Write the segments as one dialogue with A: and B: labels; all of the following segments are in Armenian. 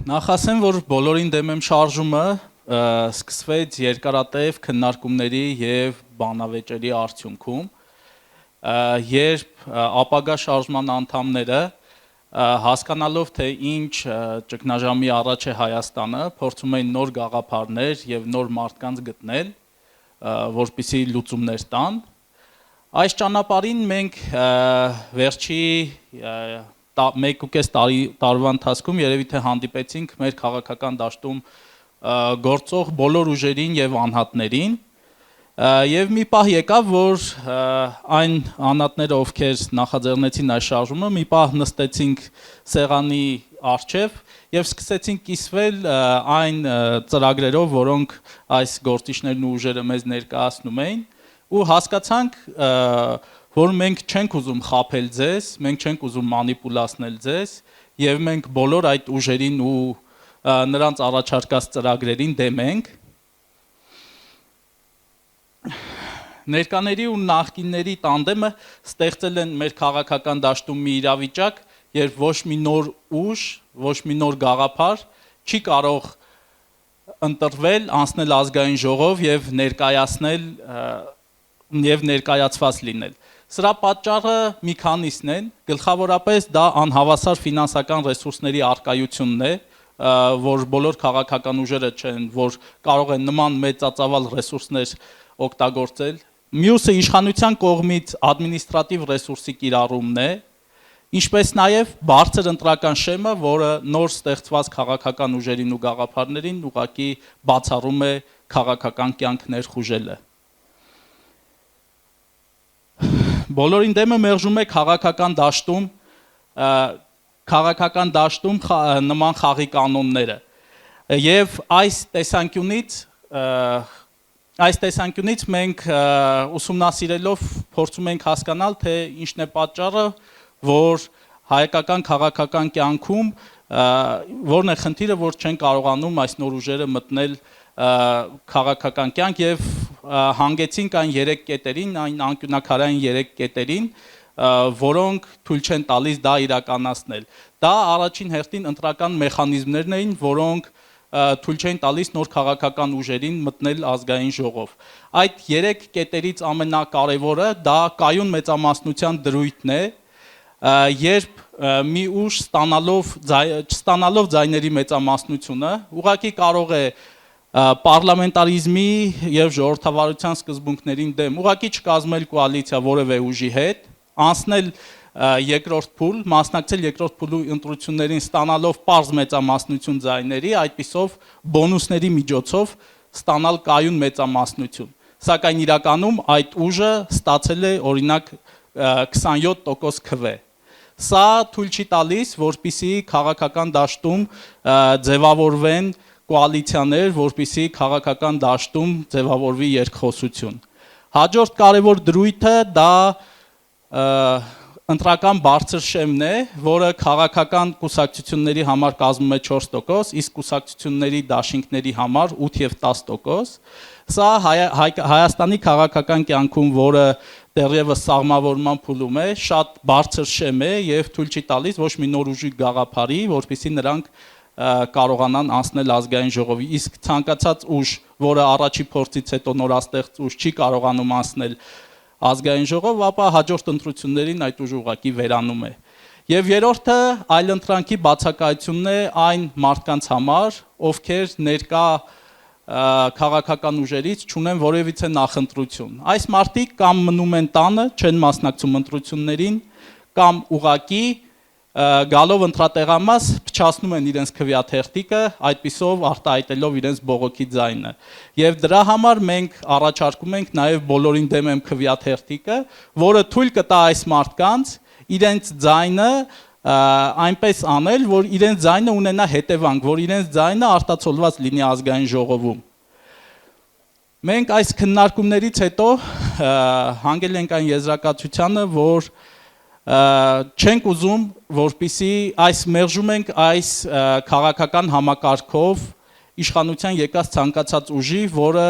A: Նախ ասեմ, որ բոլորին դեմ եմ շարժումը սկսվեց երկարատև քննարկումների եւ բանավեճերի արդյունքում, երբ ապագա շարժման անդամները հասկանալով թե ինչ ճգնաժամի առաջ է Հայաստանը, փորձում էին նոր գաղափարներ եւ նոր մարդկանց գտնել, որպեսզի լուծումներ տան։ Այս ճանապարհին մենք վերջի 1.5 տարվա ընթացքում երևի թե հանդիպեցինք մեր քաղաքական դաշտում գործող բոլոր ուժերին եւ անհատներին եւ մի պահ եկավ, որ այն անհատները, ովքեր նախաձեռնեցին այս շարժումը, մի պահ նստեցինք սեղանի առջև եւ սկսեցինք կիսվել այն ծրագրերով, որոնք այս գործիչներն ու ուժերը մեզ ներկայացնում էին ու հասկացանք, որ մենք չենք ուզում խաբել ձեզ, մենք չենք ուզում մանիպուլացնել ձեզ եւ մենք բոլոր այդ ուժերին ու նրանց առաջարկած ծրագրերին դեմ ենք։ Ներկաների ու նախկինների տանդեմը ստեղծել են մեր քաղաքական դաշտում մի իրավիճակ, երբ ոչ մի նոր ուժ, ոչ մի նոր գաղափար չի կարող ընտրվել, անցնել ազգային ժողով եւ ներկայացնել եւ ներկայացված լինել։ Սրա պատճառը մի քանիսն են, գլխավորապես դա անհավասար ֆինանսական ռեսուրսների առկայությունն է, որ բոլոր քաղաքական ուժերը չեն, որ կարող են նման մեծածավալ ռեսուրսներ օգտագործել։ Մյուսը իշխանության կողմից ադմինիստրատիվ ռեսուրսի կիրառումն է, ինչպես նաև բարձր ընտրական շեմը, որը նոր ստեղծված քաղաքական ուժերին ու գաղափարներին ուղղակի բացառում է քաղաքական կյանք ներխուժելը։ Բոլորին դեմը մերժում է քաղաքական դաշտում նման խաղի կանոնները եւ այս տեսանկյունից մենք ուսումնասիրելով փորձում ենք հասկանալ, թե ինչն է պատճառը, որ հայկական քաղաքական կյանքում որն է խնդիրը, որ չեն կարողանում այս նոր ուժերը մտնել քաղաքական կյանք եւ հանգեցինք այն 3 կետերին, այն անկյունակարային 3 կետերին, որոնք թույլ չեն տալիս դա իրականացնել։ Դա առաջին հերթին ընտրական մեխանիզմներն էին, որոնք թույլ չեն տալիս նոր քաղաքական ուժերին մտնել ազգային ժողով։ Այդ 3 կետերից ամենակարևորը դա կայուն մեծամասնության դրույթն է, երբ մի ուժ չստանալով ձայների մեծամասնությունը, ուղղակի կարող է պարլամենտարիզմի եւ ժողովրդավարության սկզբունքներին դեմ ուղղակի չկազմել կոալիցիա որևէ ուժի հետ, անցնել երկրորդ փուլ, մասնակցել երկրորդ փուլի ընտրություններին ստանալով պարզ մեծամասնություն ձայների, այդպիսով բոնուսների միջոցով ստանալ կայուն մեծամասնություն։ Սակայն իրականում այդ ուժը ստացել է օրինակ 27% քվ։ Սա թույլ չի տալիս, որպեսզի քաղաքական դաշտում ձևավորվեն կոալիցիաներ, որպեսզի քաղաքական դաշտում ձևավորվի երկխոսություն։ Հաջորդ կարևոր դրույթը դա ընտրական բարձր շեմն է, որը քաղաքական կուսակցությունների համար կազմում է 4%, իսկ կուսակցությունների դաշինքների համար 8 եւ 10%։ Սա Հայաստանի քաղաքական կյանքում, որը դեռևս սահմանավորման փուլում է, շատ բարձր շեմ է եւ թույլ չի տալիս ոչ մի նոր ուժի գաղափարի, որպեսզի նրանք կարողանան անցնել ազգային ժողովի, իսկ ցանկացած ուժ, որը առաջի փորձից հետո նորաստեղծ ուժ չի կարողանում անցնել ազգային ժողով, ապա հաջորդ ընտրություններին այդ ուժը ուղղակի վերանում է։ Եվ երրորդը այլընտրանքի բացակայությունն է այն մարդկանց համար, ովքեր ներկա քաղաքական ուժերից չունեն որևիցե նախընտրություն։ Այս մարդիկ կամ մնում են տանը, չեն մասնակցում ընտրություններին, կամ ուղղակի գալով ընտրատեղամաս փչացնում են իրենց քվեաթերթիկը, այդպիսով արտահայտելով իրենց բողոքի ձայնը։ Եվ դրա համար մենք առաջարկում ենք նաև բոլորին դեմ եմ քվեաթերթիկը, որը թույլ կտա այս մարդկանց իրենց ձայնը այնպես անել, որ իրենց ձայնը ունենա հետևանք, որ իրենց ձայնը արտացոլված լինի ազգային ժողովում։ Մենք այս քննարկումներից հետո հանգել ենք այն եզրակացությանը, որ չենք ուզում, որպեսզի մերժում ենք այս քաղաքական համակարգով իշխանության եկած ցանկացած ուժի, որը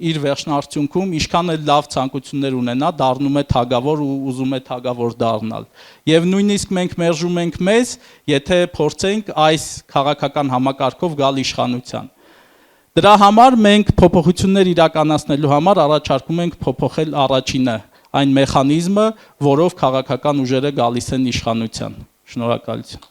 A: իր վերջնարդյունքում ինչքան էլ լավ ցանկություններ ունենա, դառնում է թագավոր ու ուզում է թագավոր դառնալ։ Եվ նույնիսկ մենք մերժում ենք մեզ, եթե փորձենք այս քաղաքական համակարգով գալ իշխանության։ Դրա համար մենք փոփոխություններ իրականացնելու համար առաջարկում ենք փոփոխել առաջինը, այն մեխանիզմը, որով քաղաքական ուժերը գալիս են իշխանության։ Շնորհակալություն։